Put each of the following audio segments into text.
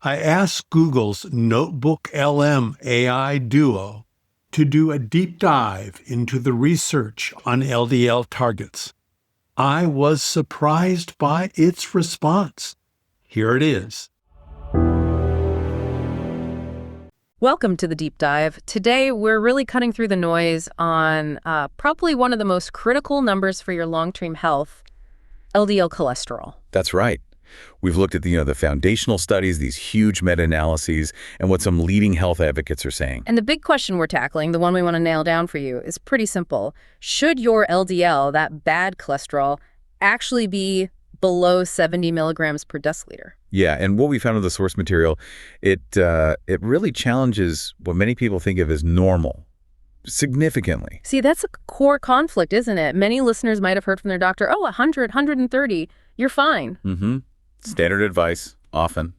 I asked Google's Notebook LM AI Duo to do a deep dive into the research on LDL targets. I was surprised by its response. Here it is. Welcome to the Deep Dive. Today, we're really cutting through the noise on probably one of the most critical numbers for your long-term health, LDL cholesterol. That's right. We've looked at the foundational studies, these huge meta-analyses, and what some leading health advocates are saying. And the big question we're tackling, the one we want to nail down for you, is pretty simple. Should your LDL, that bad cholesterol, actually be below 70 milligrams per deciliter? Yeah, and what we found in the source material, it really challenges what many people think of as normal, significantly. See, that's a core conflict, isn't it? Many listeners might have heard from their doctor, 100, 130, you're fine. Mm-hmm. Standard advice, often.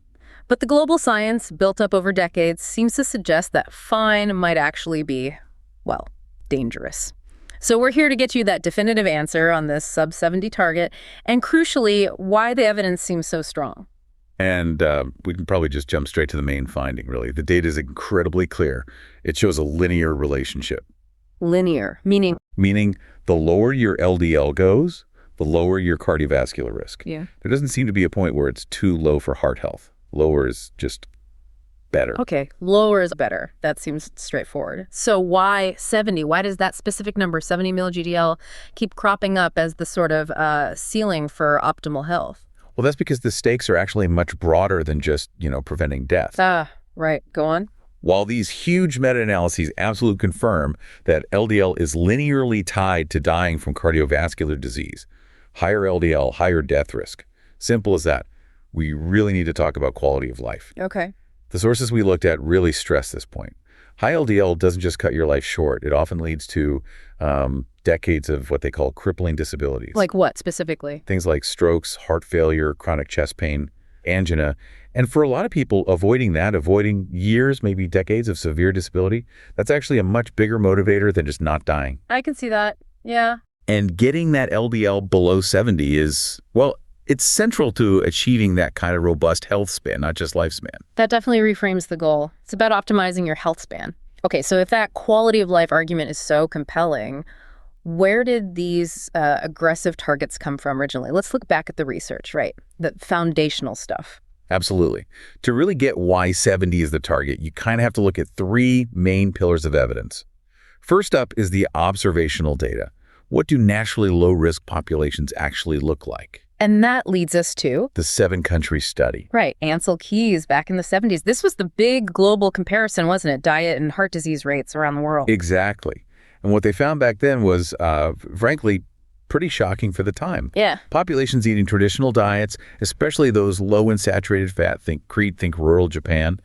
But the global science, built up over decades, seems to suggest that fine might actually be, well, dangerous. So we're here to get you that definitive answer on this sub-70 target, and crucially, why the evidence seems so strong. And we can probably just jump straight to the main finding, really. The data is incredibly clear. It shows a linear relationship. Linear, meaning? Meaning the lower your LDL goes, the lower your cardiovascular risk. Yeah. There doesn't seem to be a point where it's too low for heart health. Lower is just better. Okay, lower is better. That seems straightforward. So why 70? Why does that specific number, 70 mg/dL, keep cropping up as the sort of ceiling for optimal health? Well, that's because the stakes are actually much broader than just, preventing death. Right. Go on. While these huge meta-analyses absolutely confirm that LDL is linearly tied to dying from cardiovascular disease, higher LDL, higher death risk. Simple as that. We really need to talk about quality of life. Okay. The sources we looked at really stress this point. High LDL doesn't just cut your life short. It often leads to decades of what they call crippling disabilities. Like what specifically? Things like strokes, heart failure, chronic chest pain, angina. And for a lot of people, avoiding years, maybe decades of severe disability, that's actually a much bigger motivator than just not dying. I can see that. Yeah. And getting that LDL below 70 is, well, it's central to achieving that kind of robust health span, not just lifespan. That definitely reframes the goal. It's about optimizing your health span. Okay, so if that quality of life argument is so compelling, where did these aggressive targets come from originally? Let's look back at the research, right? The foundational stuff. Absolutely. To really get why 70 is the target, you kind of have to look at three main pillars of evidence. First up is the observational data. What do naturally low-risk populations actually look like? And that leads us to? The 7-country study. Right. Ancel Keys back in the 70s. This was the big global comparison, wasn't it? Diet and heart disease rates around the world. Exactly. And what they found back then was, frankly, pretty shocking for the time. Yeah. Populations eating traditional diets, especially those low in saturated fat, think Crete, think rural Japan,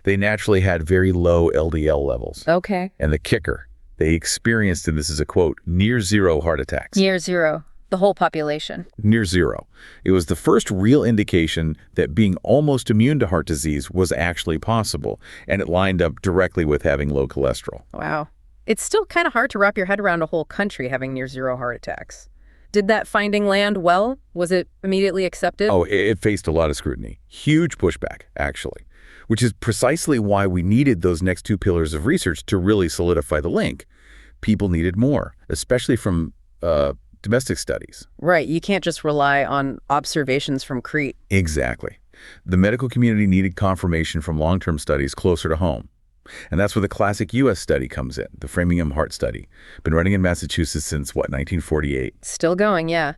they naturally had very low LDL levels. Okay. And the kicker, they experienced, and this is a quote, near zero heart attacks. Near zero. The whole population. Near zero. It was the first real indication that being almost immune to heart disease was actually possible, and it lined up directly with having low cholesterol. Wow. It's still kind of hard to wrap your head around a whole country having near zero heart attacks. Did that finding land well? Was it immediately accepted? Oh, it faced a lot of scrutiny. Huge pushback, actually, which is precisely why we needed those next two pillars of research to really solidify the link. People needed more, especially from domestic studies. Right. You can't just rely on observations from Crete. Exactly. The medical community needed confirmation from long-term studies closer to home. And that's where the classic U.S. study comes in, the Framingham Heart Study. Been running in Massachusetts since, 1948? Still going, yeah.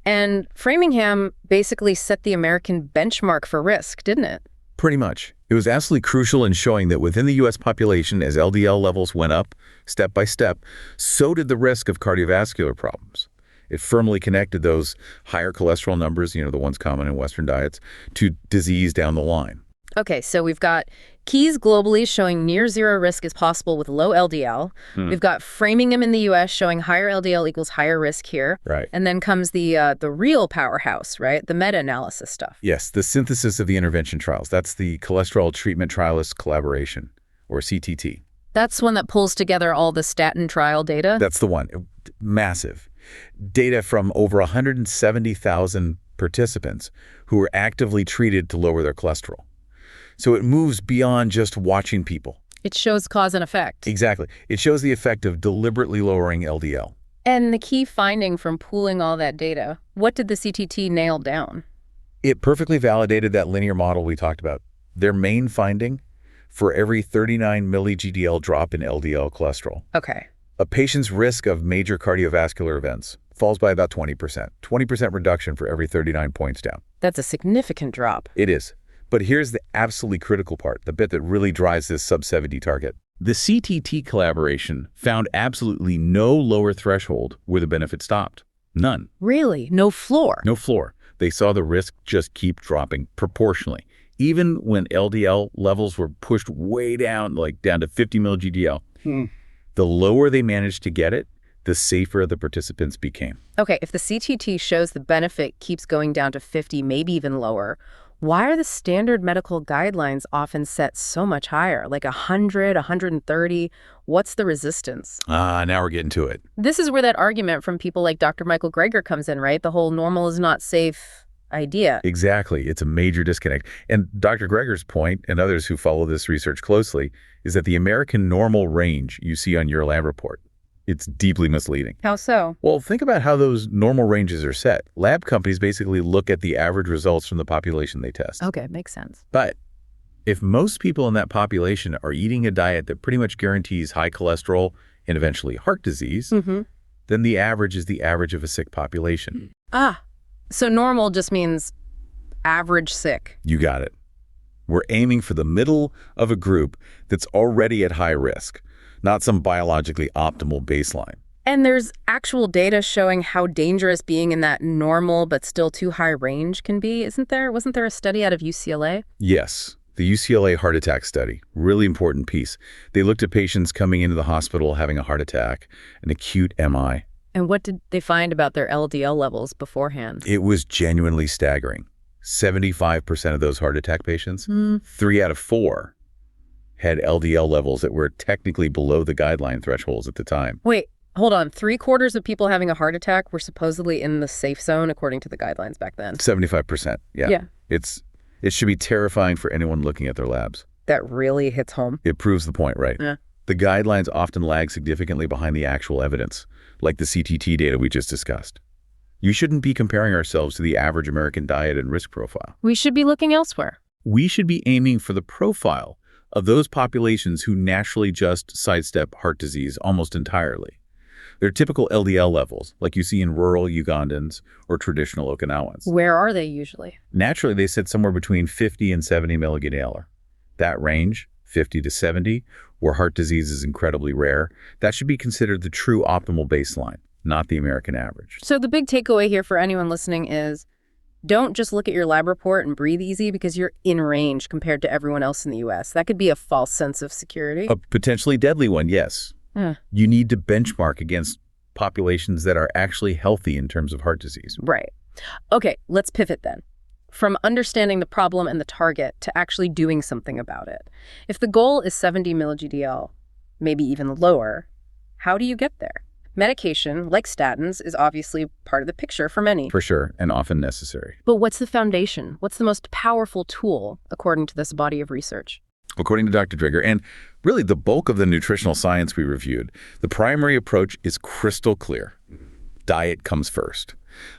And Framingham basically set the American benchmark for risk, didn't it? Pretty much. It was absolutely crucial in showing that within the U.S. population, as LDL levels went up, step by step, so did the risk of cardiovascular problems. It firmly connected those higher cholesterol numbers, the ones common in Western diets, to disease down the line. Okay, so we've got Keys globally showing near zero risk is possible with low LDL. We've got Framingham in the U.S. showing higher LDL equals higher risk here. Right. And then comes the real powerhouse, right? The meta-analysis stuff. Yes, the synthesis of the intervention trials. That's the Cholesterol Treatment Trialists Collaboration, or CTT. That's one that pulls together all the statin trial data? That's the one. Massive. Data from over 170,000 participants who were actively treated to lower their cholesterol. So it moves beyond just watching people. It shows cause and effect. Exactly. It shows the effect of deliberately lowering LDL. And the key finding from pooling all that data, what did the CTT nail down? It perfectly validated that linear model we talked about. Their main finding, for every 39 milli-GDL drop in LDL cholesterol, Okay. a patient's risk of major cardiovascular events falls by about 20%. 20% reduction for every 39 points down. That's a significant drop. It is. But here's the absolutely critical part, the bit that really drives this sub-70 target. The CTT collaboration found absolutely no lower threshold where the benefit stopped. None. Really? No floor? No floor. They saw the risk just keep dropping proportionally. Even when LDL levels were pushed way down, like down to 50 mg/dL, the lower they managed to get it, the safer the participants became. Okay, if the CTT shows the benefit keeps going down to 50, maybe even lower, why are the standard medical guidelines often set so much higher, like 100, 130? What's the resistance? Now we're getting to it. This is where that argument from people like Dr. Michael Greger comes in, right? The whole normal is not safe idea. Exactly. It's a major disconnect. And Dr. Greger's point, and others who follow this research closely, is that the American normal range you see on your lab report, it's deeply misleading. How so? Well, think about how those normal ranges are set. Lab companies basically look at the average results from the population they test. Okay, makes sense. But if most people in that population are eating a diet that pretty much guarantees high cholesterol and eventually heart disease, then the average is the average of a sick population. So normal just means average sick. You got it. We're aiming for the middle of a group that's already at high risk, not some biologically optimal baseline. And there's actual data showing how dangerous being in that normal but still too high range can be, isn't there? Wasn't there a study out of UCLA? Yes. The UCLA heart attack study, really important piece. They looked at patients coming into the hospital having a heart attack, an acute MI. And what did they find about their LDL levels beforehand? It was genuinely staggering. 75% of those heart attack patients, 3 out of 4, had LDL levels that were technically below the guideline thresholds at the time. Wait, hold on. 3/4 of people having a heart attack were supposedly in the safe zone according to the guidelines back then. 75%, yeah. It should be terrifying for anyone looking at their labs. That really hits home. It proves the point, right? Yeah. The guidelines often lag significantly behind the actual evidence, like the CTT data we just discussed. You shouldn't be comparing ourselves to the average American diet and risk profile. We should be looking elsewhere. We should be aiming for the profile of those populations who naturally just sidestep heart disease almost entirely. They're typical LDL levels, like you see in rural Ugandans or traditional Okinawans. Where are they usually? Naturally, they sit somewhere between 50 and 70 milli-GDL. That range, 50 to 70, where heart disease is incredibly rare, that should be considered the true optimal baseline, not the American average. So the big takeaway here for anyone listening is don't just look at your lab report and breathe easy because you're in range compared to everyone else in the U.S. That could be a false sense of security. A potentially deadly one, yes. You need to benchmark against populations that are actually healthy in terms of heart disease. Right. Okay, let's pivot then. From understanding the problem and the target to actually doing something about it. If the goal is 70 milli-GDL, maybe even lower, how do you get there? Medication, like statins, is obviously part of the picture for many. For sure, and often necessary. But what's the foundation? What's the most powerful tool, according to this body of research? According to Dr. Dreger, and really the bulk of the nutritional science we reviewed, the primary approach is crystal clear. Diet comes first.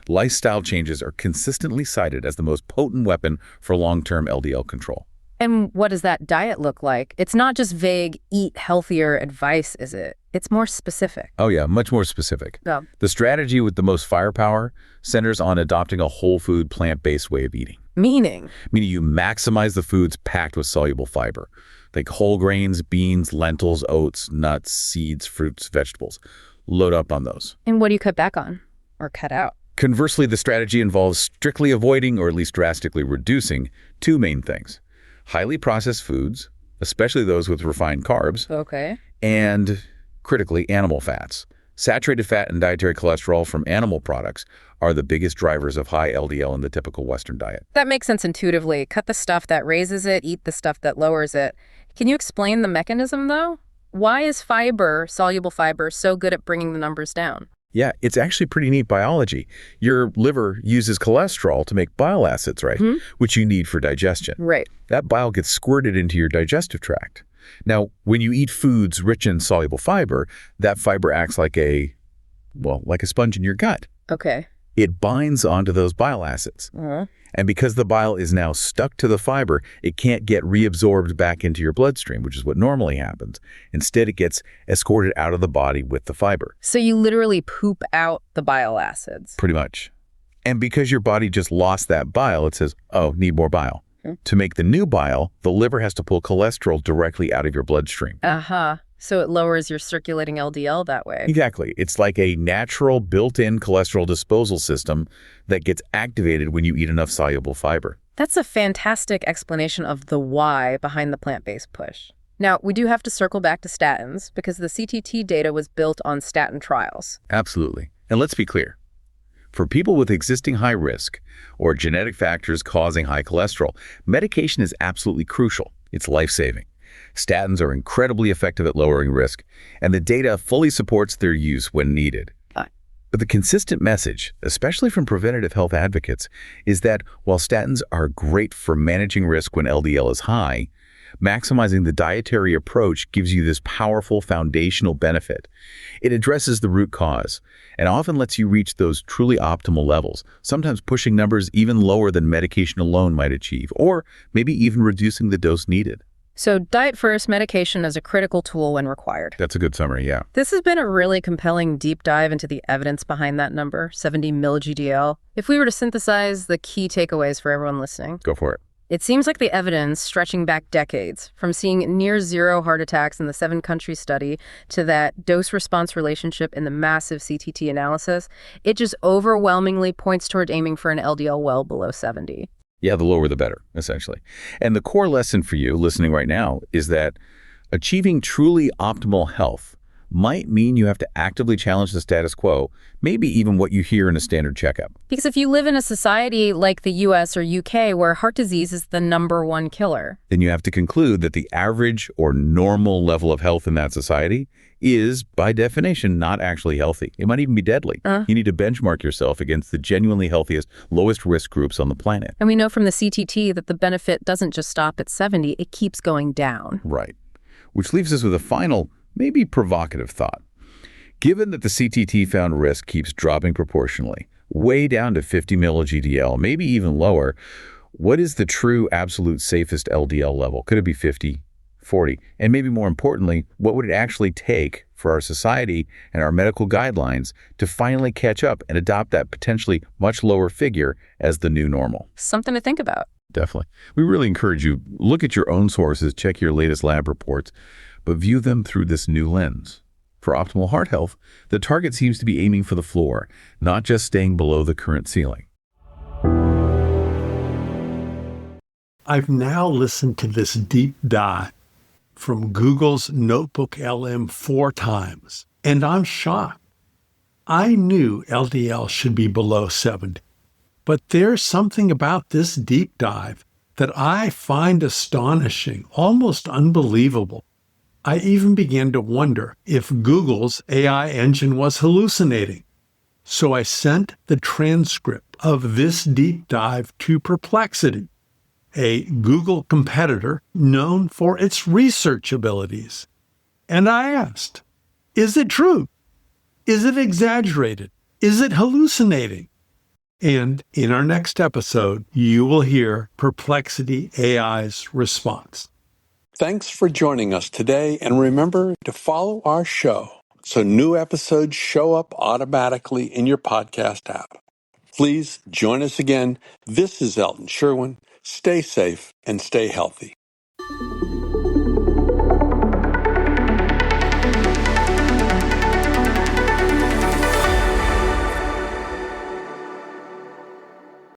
Lifestyle changes are consistently cited as the most potent weapon for long-term LDL control. And what does that diet look like? It's not just vague, eat healthier advice, is it? It's more specific. Oh yeah, much more specific. Yeah. The strategy with the most firepower centers on adopting a whole food, plant-based way of eating. Meaning you maximize the foods packed with soluble fiber, like whole grains, beans, lentils, oats, nuts, seeds, fruits, vegetables. Load up on those. And what do you cut back on or cut out? Conversely, the strategy involves strictly avoiding or at least drastically reducing 2 main things. Highly processed foods, especially those with refined carbs, Okay. and critically, animal fats. Saturated fat and dietary cholesterol from animal products are the biggest drivers of high LDL in the typical Western diet. That makes sense intuitively. Cut the stuff that raises it, eat the stuff that lowers it. Can you explain the mechanism, though? Why is fiber, soluble fiber, so good at bringing the numbers down? Yeah, it's actually pretty neat biology. Your liver uses cholesterol to make bile acids, right? Which you need for digestion. Right. That bile gets squirted into your digestive tract. Now, when you eat foods rich in soluble fiber, that fiber acts like like a sponge in your gut. Okay. It binds onto those bile acids. And because the bile is now stuck to the fiber, it can't get reabsorbed back into your bloodstream, which is what normally happens. Instead, it gets escorted out of the body with the fiber. So you literally poop out the bile acids. Pretty much. And because your body just lost that bile, it says, oh, need more bile. To make the new bile, the liver has to pull cholesterol directly out of your bloodstream. So it lowers your circulating LDL that way. Exactly. It's like a natural built-in cholesterol disposal system that gets activated when you eat enough soluble fiber. That's a fantastic explanation of the why behind the plant-based push. Now, we do have to circle back to statins because the CTT data was built on statin trials. Absolutely. And let's be clear. For people with existing high risk or genetic factors causing high cholesterol, medication is absolutely crucial. It's life-saving. Statins are incredibly effective at lowering risk, and the data fully supports their use when needed. But the consistent message, especially from preventative health advocates, is that while statins are great for managing risk when LDL is high, maximizing the dietary approach gives you this powerful foundational benefit. It addresses the root cause and often lets you reach those truly optimal levels, sometimes pushing numbers even lower than medication alone might achieve, or maybe even reducing the dose needed. So diet first, medication is a critical tool when required. That's a good summary, yeah. This has been a really compelling deep dive into the evidence behind that number, 70 mg/dL. If we were to synthesize the key takeaways for everyone listening. Go for it. It seems like the evidence stretching back decades, from seeing near zero heart attacks in the 7-country study to that dose-response relationship in the massive CTT analysis, it just overwhelmingly points toward aiming for an LDL well below 70. Yeah, the lower the better, essentially. And the core lesson for you listening right now is that achieving truly optimal health might mean you have to actively challenge the status quo, maybe even what you hear in a standard checkup. Because if you live in a society like the US or UK where heart disease is the #1 killer, then you have to conclude that the average or normal level of health in that society is, by definition, not actually healthy. It might even be deadly. You need to benchmark yourself against the genuinely healthiest, lowest risk groups on the planet. And we know from the CTT that the benefit doesn't just stop at 70, it keeps going down. Right. Which leaves us with a final, maybe provocative thought. Given that the CTT found risk keeps dropping proportionally, way down to 50 mg/dL, maybe even lower, what is the true absolute safest LDL level? Could it be 50, 40? And maybe more importantly, what would it actually take for our society and our medical guidelines to finally catch up and adopt that potentially much lower figure as the new normal? Something to think about. Definitely. We really encourage you, look at your own sources, check your latest lab reports, but view them through this new lens. For optimal heart health, the target seems to be aiming for the floor, not just staying below the current ceiling. I've now listened to this deep dive from Google's Notebook LM 4 times, and I'm shocked. I knew LDL should be below 70, but there's something about this deep dive that I find astonishing, almost unbelievable. I even began to wonder if Google's AI engine was hallucinating. So I sent the transcript of this deep dive to Perplexity, a Google competitor known for its research abilities. And I asked, is it true? Is it exaggerated? Is it hallucinating? And in our next episode, you will hear Perplexity AI's response. Thanks for joining us today, and remember to follow our show so new episodes show up automatically in your podcast app. Please join us again. This is Elton Sherwin. Stay safe and stay healthy.